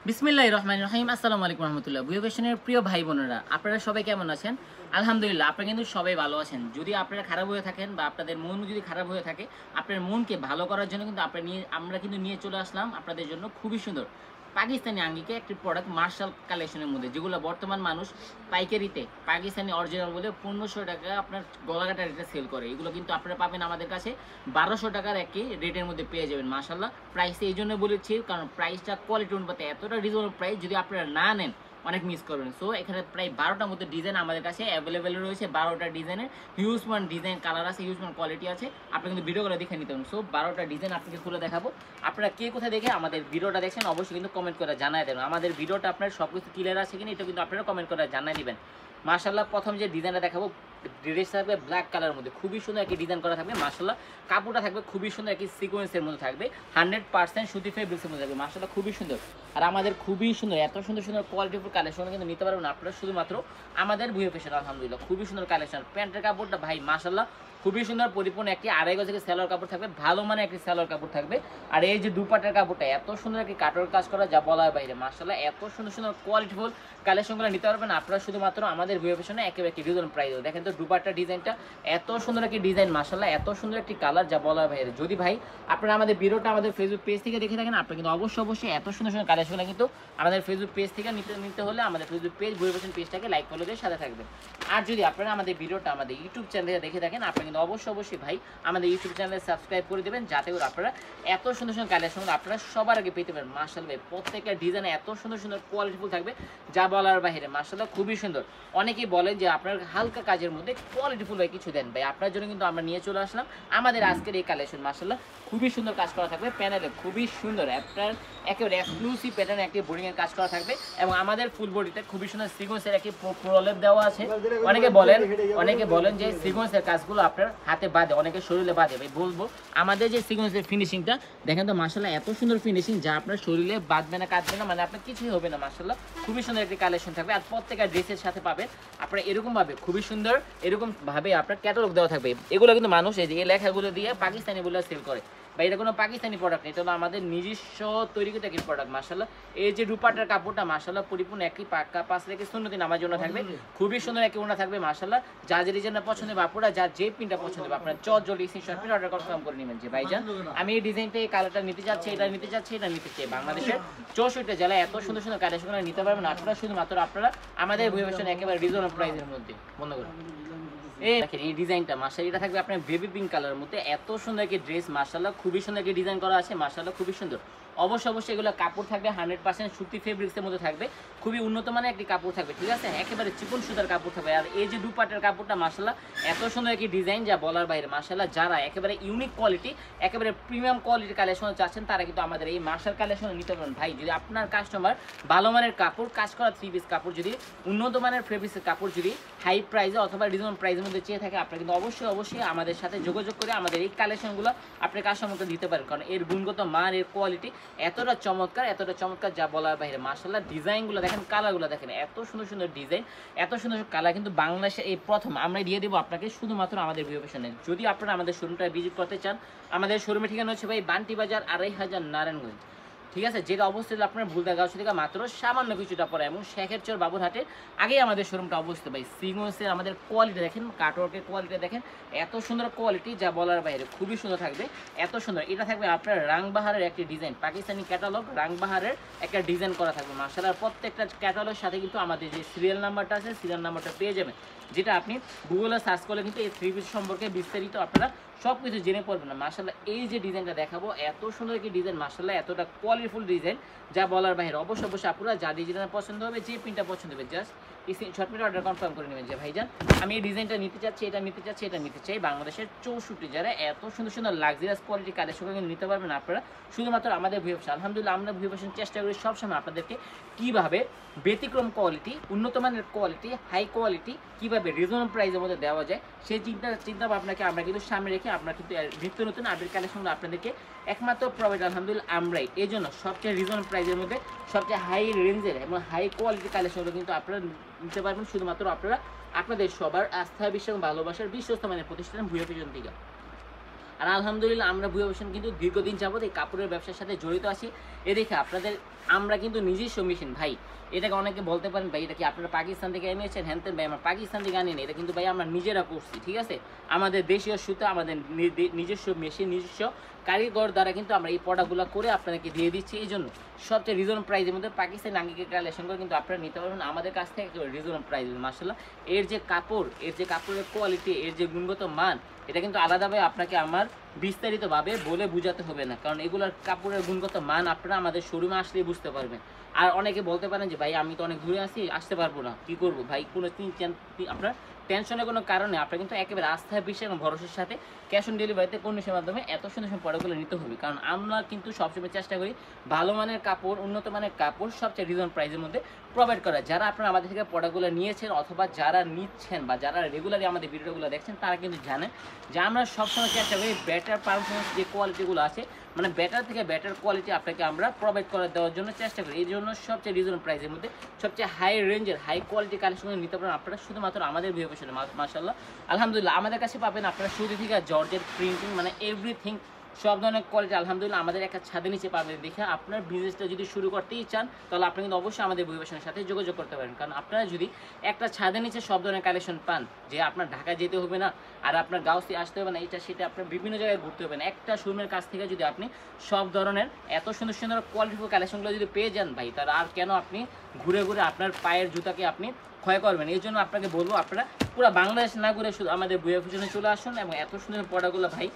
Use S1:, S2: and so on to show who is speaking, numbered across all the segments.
S1: বিসমিল্লাহির রহমানির রহিম। আসসালামু আলাইকুম রহমতুল্লাহ। বুয়া ফ্যাশনের প্রিয় ভাই বোনেরা, আপনারা সবাই কেমন আছেন? আলহামদুলিল্লাহ, আপনারা কিন্তু সবাই ভালো আছেন। যদি আপনারা খারাপ হয়ে থাকেন বা আপনাদের মন যদি খারাপ হয়ে থাকে, আপনার মনকে ভালো করার জন্য কিন্তু আমরা কিন্তু নিয়ে চলে আসলাম আপনাদের জন্য খুবই সুন্দর পাকিস্তানি আঙ্গিকে একটি প্রোডাক্ট মার্শাল কালেকশনের মধ্যে, যেগুলো বর্তমান মানুষ পাইকারিতে পাকিস্তানি অরিজিনাল বলে 1500 টাকা আপনার গলাকাটা রেটে সেল করে। এগুলো কিন্তু আপনারা পাবেন আমাদের কাছে 1200 টাকার একটি রেটের মধ্যে পেয়ে যাবেন। মার্শাল্লাহ, প্রাইস এই জন্য বলেছি কারণ প্রাইসটা কোয়ালিটি অনুপাতে এতটা রিজনেবল প্রাইস, যদি আপনারা না নেন অনেক মিস করবেন। সো এখানে প্রায় 12টার মধ্যে ডিজাইন আমাদের কাছে অ্যাভেলেবেল রয়েছে। 12টা ডিজাইনের হিউজ মান ডিজাইন কালার আছে, হিউজ মান কোয়ালিটি আছে। আপনি কিন্তু ভিডিওগুলো দেখে নিতে পারেন। সো 12টা ডিজাইন আপনাকে খুলে দেখাবো। আপনারা কে কোথায় দেখে আমাদের ভিডিওটা দেখছেন অবশ্যই কিন্তু কমেন্ট করে জানাই দেবেন। আমাদের ভিডিওটা আপনার সব কিছু ক্লিয়ার আছে কিনা এটা কিন্তু আপনারা কমেন্ট করে জানাই দিবেন। মাশাআল্লাহ, প্রথম যে ডিজাইনটা দেখাবো, ড্রেস থাকবে ব্ল্যাক কালারের মধ্যে, খুবই সুন্দর একটি ডিজাইন করা থাকবে। মাশাআল্লাহ, কাপড়টা থাকবে খুবই সুন্দর একটি সিকোয়েন্সের মধ্যে থাকবে, 100% সুতি ফেব্রিক্সের মধ্যে থাকবে। মাশাআল্লাহ, খুবই সুন্দর। আর আমাদের খুবই সুন্দর, এত সুন্দর সুন্দর কোয়ালিটিফুল কালেকশন কিন্তু নিতে পারবেন আপনারা শুধুমাত্র আমাদের বুয়া ফ্যাশন। আলহামদুলিল্লাহ, খুবই সুন্দর কালেকশন। প্যান্টের কাপড়টা ভাই মাশাআল্লাহ খুবই সুন্দর, পরিপূর্ণ একটি 2.5 গজ থেকে সেলোয়ার কাপড় থাকবে, ভালো মানে একটি সেলোয়ার কাপড় থাকবে। আর এই যে দুপাটার কাপড়টা এত সুন্দর একটি কাটওয়ার্ক কাজ করা, যা বলার বাইরে। মাশাআল্লাহ, এত সুন্দর সুন্দর কোয়ালিটিফুল কালেকশনগুলো নিতে পারবেন আপনারা শুধুমাত্র আমাদের বুয়া ফ্যাশনে একেবারে একটি রিজনেবল প্রাইসে। দেখেন তো দুপাট্টা ডিজাইনটা এত সুন্দর একটি ডিজাইন, মাশাআল্লাহ এত সুন্দর একটি কালার, যা বলার বাইরে। যদি ভাই আপনারা আমাদের ভিডিওটা আমাদের ফেসবুক পেজ থেকে দেখে থাকেন, আপনারা কিন্তু অবশ্যই এত সুন্দর সুন্দর কালেকশনগুলো কিন্তু আমাদের ফেসবুক পেজ থেকে নিতে হলে আমাদের ফেসবুক পেজ বুয়া ফ্যাশন পেজটাকে লাইক ফলো দিয়ে সাথে থাকবেন। আর যদি আপনারা আমাদের ভিডিওটা আমাদের ইউটিউব চ্যানেলে দেখে থাকেন, আপনারা কিন্তু অবশ্যই ভাই আমাদের ইউটিউব চ্যানেলে সাবস্ক্রাইব করে দেবেন, যাতে করে আপনারা এত সুন্দর সুন্দর কালেকশনগুলো আপনারা সবার আগে পেতে পারেন। মাশাআল্লাহ, প্রত্যেকটা ডিজাইনে এত সুন্দর সুন্দর কোয়ালিটিফুল থাকবে, যা বলার বাইরে। মাশাআল্লাহ, খুবই সুন্দর। অনেকেই বলেন যে আপনার হালকা কাজের মধ্যে কোয়ালিটিফুল ভাই কিছু দেন, ভাই আপনার জন্য কিন্তু আমরা নিয়ে চলে আসলাম আমাদের আজকের এই কালেকশন। মাশাআল্লাহ, খুবই সুন্দর কাজ করা থাকবে, প্যানেলে খুবই সুন্দর আপনার একেবারে এক্সক্লুসিভ প্যাটার্নে একটি বোর্ডিং এর কাজ করা থাকবে। এবং আমাদের ফুল বডিতে খুবই সুন্দর সিকোয়েন্সের একটি প্রলেপ দেওয়া আছে। অনেকে বলেন যে সিকোয়েন্সের কাজগুলো আপনার হাতে বাঁধে, অনেকে শরীরে বাঁধে। ভাই বলবো আমাদের যে সিকোয়েন্সের ফিনিশিংটা দেখেন তো, মাশাআল্লাহ এত সুন্দর ফিনিশিং, যা আপনার শরীরে বাঁধবে না, কাটবে না, মানে আপনার কিছুই হবে না। মাশাআল্লাহ, খুবই সুন্দর একটি কালেকশন থাকবে। আর প্রত্যেকটা ড্রেসের সাথে পাবেন আপনারা এরকম ভাবে খুবই সুন্দর এরকম ভাবে আপনার ক্যাটালগ দেওয়া থাকবে। এগুলো কিন্তু মানুষ এই যে এই লেখাগুলো দিয়ে পাকিস্তানি বলে সেল করে, বা এটা কোনো পাকিস্তানি প্রোডাক্ট নেই, এটা হলো আমাদের নিজস্ব তৈরি করে একটি প্রোডাক্ট। মাশাআল্লাহ, এই যে দুপাটার কাপড়টা মাশাআল্লাহ পরিপূর্ণ একটি পাক্কা 5 রেখে সুন্নতি নামার জন্য থাকবে, খুবই সুন্দর একটি ওড়না থাকবে। মাশাআল্লাহ, যা যে ডিজাইনটা পছন্দ হবে আপনারা, যা যে প্রিন্টটা পছন্দ হবে আপনারা জলদি স্ক্রিনশট প্রিন্ট অর্ডার কনফার্ম করে নেবেন যে ভাইজান আমি এই ডিজাইনটা এই কালারটা নিতে চাচ্ছি, এটা নিতে চাচ্ছি, এটা নিতে চাই। বাংলাদেশের 64টা জেলায় এত সুন্দর সুন্দর কালেকশনগুলো নিতে পারবেন আপনারা শুধুমাত্র আপনারা আমাদের বুয়া ফ্যাশন একেবারে রিজনেবল প্রাইসের মধ্যে। বন্ধ করুন এই দেখেন এই ডিজাইনটা, মাশাআল্লাহ এটা থাকবে আপনার বেবি পিঙ্ক কালারের মধ্যে, এত সুন্দর একটি ড্রেস। মাশাআল্লাহ, খুবই সুন্দর একটি ডিজাইন করা আছে। মাশাআল্লাহ, খুবই সুন্দর। অবশ্যই এগুলো কাপড় থাকবে 100% সুতি ফেব্রিক্সের মধ্যে থাকবে, খুবই উন্নত মানের একটি কাপড় থাকবে, ঠিক আছে, একেবারে চিকন সুতার কাপড় থাকবে। আর এই যে দুপাটের কাপড়টা মাশাআল্লাহ এত সুন্দর একটি ডিজাইন, যা বলার বাইরে। মাশাআল্লাহ, যারা একেবারে ইউনিক কোয়ালিটি একেবারে প্রিমিয়াম কোয়ালিটির কালেকশন চাচ্ছেন, তারা কিন্তু আমাদের এই মার্শাল কালেকশন নিতে পারেন। ভাই যদি আপনার কাস্টমার ভালো মানের কাপড়, কাজ করা 3 পিস কাপড়, যদি উন্নত মানের ফেব্রিক্সের কাপড় যদি হাই প্রাইসে অথবা রিজনেবল প্রাইসের মধ্যে চেয়ে থাকে, আপনারা কিন্তু অবশ্যই আমাদের সাথে যোগাযোগ করে আমাদের এই কালেকশনগুলো আপনার কাস্টমারকে দিতে পারেন। কারণ এর গুণগত মান, এর কোয়ালিটি এতটা চমৎকার, যা বলার বাইরে। মাশাআল্লাহ, ডিজাইনগুলো দেখেন, কালারগুলো দেখেন, এত সুন্দর সুন্দর ডিজাইন, এত সুন্দর কালার কিন্তু বাংলাদেশে এই প্রথম আমরা দিয়ে দেবো আপনাকে শুধুমাত্র আমাদের বুয়া ফ্যাশনে। যদি আপনারা আমাদের শোরুমটা ভিজিট করতে চান, আমাদের শোরুমের ঠিকানা হচ্ছে ভাই বান্টি বাজার 2500 নারায়ণগঞ্জ, ঠিক আছে, যেটা অবস্থিত আপনার ভুলদাগাঁও থেকে মাত্র সামান্য কিছুটা পরে, এবং শেখেরচর বাবুরহাটের আগেই আমাদের শোরুমটা অবস্থিত। ভাই সিকোয়েন্সের আমাদের কোয়ালিটি দেখেন, কাটওয়ার্কের কোয়ালিটি দেখেন, এত সুন্দর কোয়ালিটি, যা বলার বাইরে, খুবই সুন্দর থাকবে, এত সুন্দর। এটা থাকবে আপনার রাংবাহারের একটি ডিজাইন, পাকিস্তানি ক্যাটালগ রাংবাহারের একটা ডিজাইন করা থাকবে। মাশাআল্লাহ, প্রত্যেকটা ক্যাটালগের সাথে কিন্তু আমাদের যে সিরিয়াল নাম্বারটা আছে, সিরিয়াল নাম্বারটা পেয়ে যাবেন, যেটা আপনি গুগলে সার্চ করলে কিন্তু এই 3 পিস সম্পর্কে বিস্তারিত আপনারা সব কিছু জেনে পড়বেন না। মাশাআল্লাহ, এই যে ডিজাইনটা দেখাবো, এত সুন্দর একটি ডিজাইন, মাশাআল্লাহ এতটা কোয়ালিটিফুল ডিজাইন, যা বলার বাইরে। অবশ্যই আপনারা যা ডিজাইন পছন্দ হবে, যে প্রিন্টটা পছন্দ হবে, জাস্ট স্ক্রিনশট মেরে অর্ডার কনফার্ম করে নেবেন যে ভাইজান আমি এই ডিজাইনটা নিতে চাচ্ছি, এটা নিতে চাচ্ছি, এটা নিতে চাই। বাংলাদেশের 64 যারা এত সুন্দর সুন্দর লাক্সারিয়াস কোয়ালিটি কালেকশন নিতে পারবেন আপনারা শুধুমাত্র আমাদের বুয়া ফ্যাশন। আলহামদুলিল্লাহ, আমরা বুয়া ফ্যাশন চেষ্টা করি সবসময় আপনাদেরকে কীভাবে ব্যতিক্রম কোয়ালিটি, উন্নত মানের কোয়ালিটি, হাই কোয়ালিটি কীভাবে রিজনেবল প্রাইসের মধ্যে দেওয়া যায়, সেই চিন্তা ভাবনাকে আমরা কিন্তু সামনে রেখে আমরা কিন্তু নিত্য নতুন আপডেট কালেকশনগুলো আপনাদেরকে একমাত্র প্রোভাইড আলহামদুলিল্লাহ আমরাই। এই জন্য সবচেয়ে রিজনেবল প্রাইসের মধ্যে সবচেয়ে হাই রেঞ্জের এবং হাই কোয়ালিটি কালেকশনগুলো কিন্তু আপনারা নিতে পারবেন শুধুমাত্র আপনারা আপনাদের সবার আস্থা, বিশ্বাস এবং ভালোবাসার বিশ্বস্ত মানের প্রতিষ্ঠান বুয়া ফ্যাশন থেকে। আর আলহামদুলিল্লাহ আমরা বুয়া ফ্যাশন কিন্তু দীর্ঘদিন যাবত এই কাপড়ের ব্যবসার সাথে জড়িত আছি। দেখে আপনাদের আমরা কিন্তু নিজস্ব মেশিন ভাই, এটাকে অনেকে বলতে পারেন ভাই এটা কি আপনারা পাকিস্তান থেকে এনেছেন হ্যানতেন, ভাই আমরা পাকিস্তান থেকে আনিনি, এটা কিন্তু ভাই আমরা নিজেরা করছি, ঠিক আছে। আমাদের দেশীয় সুতা, আমাদের নিজস্ব মেশিন, নিজস্ব কারিগর দ্বারা কিন্তু আমরা এই প্রোডাক্টগুলো করে আপনাদেরকে দিয়ে দিচ্ছি। এই জন্য সবচেয়ে রিজনেবল প্রাইসের মধ্যে পাকিস্তানি আঙ্গিকে কালেকশন করে কিন্তু আপনারা নিতে পারবেন আমাদের কাছ থেকে রিজনেবল প্রাইস। মাশাআল্লাহ এর যে কাপড়, এর যে কাপড়ের কোয়ালিটি, এর যে গুণগত মান, এটা কিন্তু আলাদাভাবে আপনাকে আমার বিস্তারিতভাবে বলে বোঝাতে হবে না, কারণ এগুলোর কাপড়ের গুণগত মান আপনারা আমাদের শোরুমে আসলেই বুঝতে পারবেন। আর অনেকে বলতে পারেন যে ভাই আমি তো অনেক দূরে আছি, আসতে পারবো না, কি করবো ভাই, কোনো আপনার টেনশনের কোনো কারণে আপনার কিন্তু একেবারে আস্থায়, বিশ্বাস এবং ভরসার সাথে ক্যাশ অন ডেলিভারিতে কন্ডিশনের মাধ্যমে এত সুন্দর সুন্দর প্রোডাক্টগুলো নিতে হবে। কারণ আমরা কিন্তু সবসময় চেষ্টা করি ভালো মানের কাপড়, উন্নত মানের কাপড় সবচেয়ে রিজনেবল প্রাইসের মধ্যে প্রোভাইড করা। যারা আপনারা আমাদের থেকে প্রোডাক্টগুলো নিয়েছেন অথবা যারা নিচ্ছেন বা যারা রেগুলারলি আমাদের ভিডিওগুলো দেখছেন, তারা কিন্তু জানেন যে আমরা সবসময় চেষ্টা করি বেটার পারফরমেন্স যে কোয়ালিটিগুলো আছে, মানে বেটার থেকে বেটার কোয়ালিটি আপনাকে আমরা প্রোভাইড করে দেওয়ার জন্য চেষ্টা করি। এই জন্য সবচেয়ে রিজনেবল প্রাইসের মধ্যে সবচেয়ে হাই রেঞ্জের হাই কোয়ালিটি কালেকশন নিতে পারেন আপনারা শুধুমাত্র আমাদের ভিডিও পেছনে। মাশাআল্লাহ আলহামদুলিল্লাহ আমাদের কাছে পাবেন আপনারা সুতি থেকে জর্জের প্রিন্টিং, মানে এভরিথিং সব ধরনের কোয়ালিটি আলহামদুলিল্লাহ আমাদের একটা ছাদের নিচে পাবেন। দেখে আপনার বিজনেসটা যদি শুরু করতেই চান, তাহলে আপনি কিন্তু অবশ্যই আমাদের পরিবেশনের সাথে যোগাযোগ করতে পারেন। কারণ আপনারা যদি একটা ছাদের নিচে সব ধরনের কালেকশন পান, যে আপনার ঢাকা যেতে হবে না, আর আপনার গাউসি আসতে হবে না, এটা সেটা আপনার বিভিন্ন জায়গায় ঘুরতে হবে না, একটা শোরুমের কাছ থেকে যদি আপনি সব ধরনের এত সুন্দর সুন্দর কোয়ালিটিফুল কালেকশনগুলো যদি পেয়ে যান ভাই, তাহলে আর কেন আপনি ঘুরে ঘুরে আপনার পায়ের জুতাকে আপনি ক্ষয় করবেন। এই জন্য আপনাকে বলবো আপনারা পুরো বাংলাদেশ না ঘুরে শুধু আমাদের বুয়া ফ্যাশনে চলে আসুন, এবং এত সুন্দর প্রোডাক্টগুলো ভাই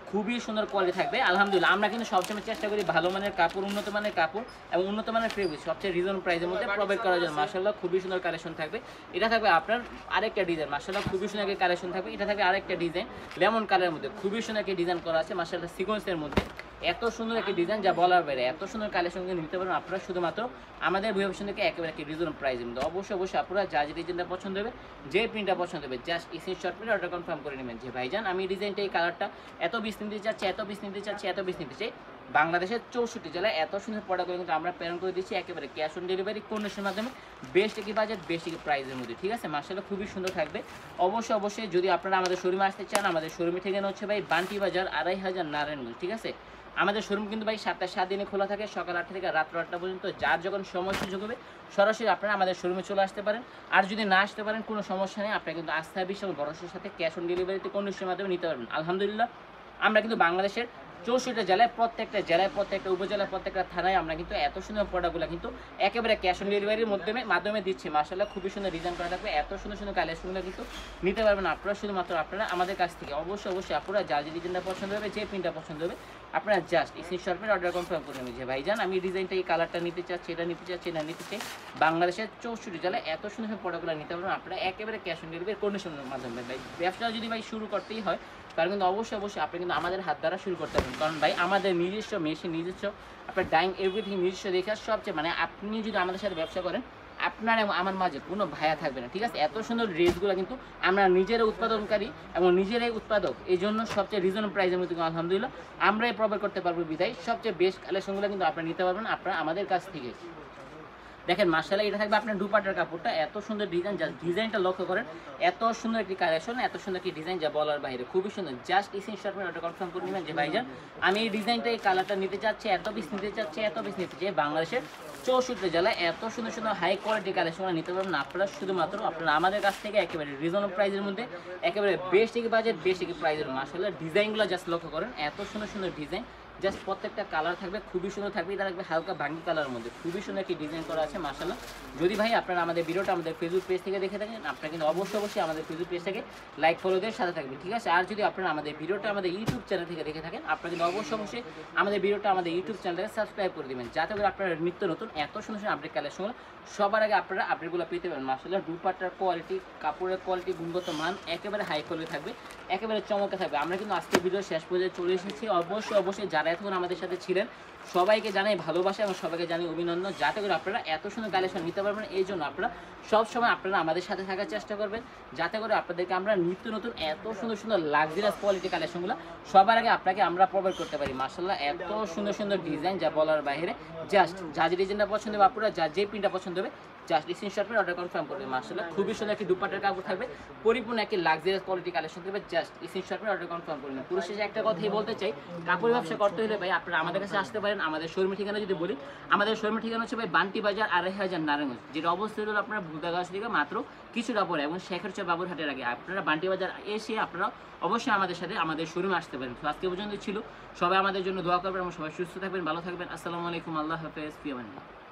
S1: খুবই সুন্দর কোয়ালিটি থাকবে। আলহামদুলিল্লাহ আমরা কিন্তু সবসময় চেষ্টা করি ভালো মানের কাপড়, উন্নত মানের কাপড় এবং উন্নত মানের ফেব্রিক সবচেয়ে রিজনেবল প্রাইসের মধ্যে প্রোভাইড করার জন্য। মাশাআল্লাহ খুবই সুন্দর কালেকশন থাকবে। এটা থাকবে আপনার আরেকটা ডিজাইন, মাশাআল্লাহ খুবই সুন্দর একটা কালেকশন থাকবে। এটা থাকবে আরেকটা ডিজাইন লেমন কালারের মধ্যে, খুবই সুন্দর একটা ডিজাইন করা আছে মাশাআল্লাহ সিকোয়েন্সের মধ্যে। এত সুন্দর একটা ডিজাইন যা বলার বাইরে, এত সুন্দর কালেকশন নিতে পারেন আপনারা শুধুমাত্র আমাদের বুয়া ফ্যাশন থেকে একেবারে একটা রিজনেবল প্রাইসের মধ্যে। অবশ্যই আপনারা যা যে ডিজাইনটা পছন্দ হবে, যে প্রিন্টটা পছন্দ হবে, just screenshot print order confirm করে নেবেন যে ভাইজান আমি এই ডিজাইনটা, এই কালারটা এত পিস নিতে চাচ্ছি, এত পিস নিতে চাচ্ছি, এত পিস নিতে চাই। বাংলাদেশের 64 জেলায় এত সুন্দর প্রোডাক্টগুলো কিন্তু আমরা প্রেরণ করে দিচ্ছি একেবারে ক্যাশ অন ডেলিভারি কন্ডিশনের মাধ্যমে, বেস্ট কি বাজেট, বেস্ট কি প্রাইসের মধ্যে, ঠিক আছে। মাশাআল্লাহ খুবই সুন্দর থাকবে। অবশ্যই যদি আপনারা আমাদের শোরুমে আসতে চান, আমাদের শোরুমে ঠিকানা হচ্ছে ভাই বান্টি বাজার 2500 নারায়ণগঞ্জ, ঠিক আছে। আমাদের শোরুম কিন্তু ভাই 7 দিনে খোলা থাকে, সকাল 8টা থেকে রাত্র 8টা পর্যন্ত। যার যখন সময় সুযোগ হবে সরাসরি আপনারা আমাদের শোরুমে চলে আসতে পারেন। আর যদি না আসতে পারেন কোনো সমস্যা নেই, আপনারা কিন্তু আস্থা, বিশ্বাস এবং ভরসার সাথে ক্যাশ অন ডেলিভারিতে কন্ডিশনের মাধ্যমে নিতে পারবেন। আলহামদুলিল্লাহ আমরা কিন্তু বাংলাদেশের 64 জেলায়, প্রত্যেকটা উপজেলায়, প্রত্যেকটা থানায় আমরা কিন্তু এত সুন্দর প্রোডাক্টগুলো কিন্তু একেবারে ক্যাশ অন ডেলিভারির মাধ্যমে দিচ্ছি। মাশাআল্লাহ খুবই সুন্দর ডিজাইন করা থাকবে, এত সুন্দর কালেকশনগুলো কিন্তু নিতে পারবেন আপনারা শুধুমাত্র আপনারা আমাদের কাছ থেকে। অবশ্যই আপনারা যা যে ডিজাইনটা পছন্দ হবে, যে প্রিন্টটা পছন্দ হবে, আপনারা জাস্ট স্ক্রিনশট মেরে অর্ডার কনফার্ম করে নেবেন যে ভাইজান আমি এই ডিজাইনটা, এই কালারটা নিতে চাচ্ছি, এটা নিতে চাচ্ছি, এটা নিতে চাই। বাংলাদেশের 64 জেলায় এত সুন্দর প্রোডাক্টগুলো নিতে পারবেন আপনারা একেবারে ক্যাশ অন ডেলিভারি কন্ডিশনের মাধ্যমে। ভাই ব্যবসা যদি ভাই শুরু করতেই হয়, তাহলে কিন্তু অবশ্যই আপনি কিন্তু আমাদের হাত দ্বারা শুরু করতে পারবেন। কারণ ভাই আমাদের নিজস্ব মেশিন, নিজস্ব আপনার ডাইং এভরিথিং নিজস্ব দেখা সবচেয়ে, মানে আপনি যদি আমাদের সাথে ব্যবসা করেন, আপনার এবং আমার মাঝে কোনো ভায়া থাকবে না, ঠিক আছে। এত সুন্দর ড্রেসগুলো কিন্তু আমরা নিজেরাই উৎপাদনকারী এবং নিজেরাই উৎপাদক, এই জন্য সবচেয়ে রিজনেবল প্রাইসের মধ্যে আলহামদুলিল্লাহ আমরাই প্রোভাইড করতে পারবো। বিধায় সবচেয়ে বেস্ট কালেকশনগুলো কিন্তু আপনারা নিতে পারবেন আপনারা আমাদের কাছ থেকে। দেখেন মাশাআল্লাহ এটা থাকবে আপনার দুপাটার কাপড়টা, এত সুন্দর ডিজাইন, জাস্ট ডিজাইনটা লক্ষ্য করেন, এত সুন্দর একটি কালেকশন, এত সুন্দর একটি ডিজাইন যা বলার বাইরে, খুবই সুন্দর। জাস্ট স্ক্রিনশট মেরে অর্ডার কনফার্ম করে নেবেন যে ভাইজান আমি এই ডিজাইনটা, এই কালারটা নিতে চাচ্ছি, এত পিস নিতে চাচ্ছি, এত পিস নিতে চাই। বাংলাদেশের 64 জেলায় এত সুন্দর হাই কোয়ালিটি কালেকশন নিতে পারবেন আপনারা শুধুমাত্র আপনারা আমাদের কাছ থেকে একেবারে রিজনেবল প্রাইসের মধ্যে, একেবারে বেস্ট কি বাজেট, বেস্ট কি প্রাইসের। মাশাআল্লাহ ডিজাইনগুলো জাস্ট লক্ষ্য করেন, এত সুন্দর ডিজাইন, জাস্ট প্রত্যেকটা কালার থাকবে খুবই সুন্দর থাকবে। এটা থাকবে হালকা ভাঙ্গি কালারের মধ্যে, খুবই সুন্দর একটি ডিজাইন করা আছে মাশাআল্লাহ। যদি ভাই আপনারা আমাদের ভিডিওটা আমাদের ফেসবুক পেজ থেকে দেখে থাকেন, আপনারা কিন্তু অবশ্যই আমাদের ফেসবুক পেজ থেকে লাইক ফলো দিয়ে সাথে থাকবেন, ঠিক আছে। আর যদি আপনারা আমাদের ভিডিওটা আমাদের ইউটিউব চ্যানেল থেকে দেখে থাকেন, আপনারা কিন্তু অবশ্যই আমাদের ভিডিওটা আমাদের ইউটিউব চ্যানেলটাকে সাবস্ক্রাইব করে দেবেন, যাতে করে আপনারা নিত্য নতুন এত সুন্দর আপডেট কালেকশনগুলো সবার আগে আপনারা আপডেটগুলো পেতে পারেন। মাশাআল্লাহ দুপাট্টার কোয়ালিটি, কাপড়ের কোয়ালিটি, গুণগত মান একেবারে হাই কোয়ালিটি থাকবে, একেবারে চমৎকার থাকবে। আমরা কিন্তু আজকে ভিডিও শেষ পর্যায়ে চলে এসেছি। অবশ্যই যারা এতক্ষণ আমাদের সাথে ছিলেন সবাইকে জানাই ভালোবাসা এবং সবাইকে জানাই অভিনন্দন, যাতে করে আপনারা এত সুন্দর কালেকশন নিতে পারবেন। এই জন্য আপনারা সবসময় আপনারা আমাদের সাথে থাকার চেষ্টা করবেন, যাতে করে আপনাদেরকে আমরা নিত্য নতুন এত সুন্দর সুন্দর লাক্সারিয়াস কোয়ালিটি কালেকশনগুলো সবার আগে আপনাকে আমরা প্রোভাইড করতে পারি। মাশাআল্লাহ এত সুন্দর সুন্দর ডিজাইন যা বলার বাইরে। জাস্ট যা যে ডিজাইনটা পছন্দ হবে আপনারা, যা যে প্রিন্টটা পছন্দ হবে জাস্ট স্ক্রিনশট করে অর্ডার কনফার্ম করবে। মাশাআল্লাহ খুবই সুন্দর একটি দুপাট্টার কাপড় থাকবে, পরিপূর্ণ একটি লাক্সারিয়াস কোয়ালিটি কালেকশন থাকবে। জাস্ট স্ক্রিনশট করে অর্ডার কনফার্ম করবেন। পুরো শেষে একটা কথাই বলতে চাই, কাপড়ের ব্যবসা করতে হলে ভাই আপনারা আমাদের কাছে আসতে পারেন। আমাদের শোরুমের ঠিকানা যদি বলি, আমাদের শোরুমের ঠিকানা হচ্ছে ভাই বান্টি বাজার 2500 নারায়ণগঞ্জ, যেটা অবস্থিত হলো আপনারা ভুলতাগাছ থেকে মাত্র কিছুটা পরে এবং শেখরচর বাবুরহাটের আগে। আপনারা বান্টি বাজার এসে আপনারা অবশ্যই আমাদের সাথে আমাদের শোরুমে আসতে পারেন। তো আজকে পর্যন্ত ছিল, সবাই আমাদের জন্য দোয়া করবেন এবং সবাই সুস্থ থাকবেন, ভালো থাকবেন। আসসালামু আলাইকুম, আল্লাহ হাফেজ, ফি আমানিল্লাহ।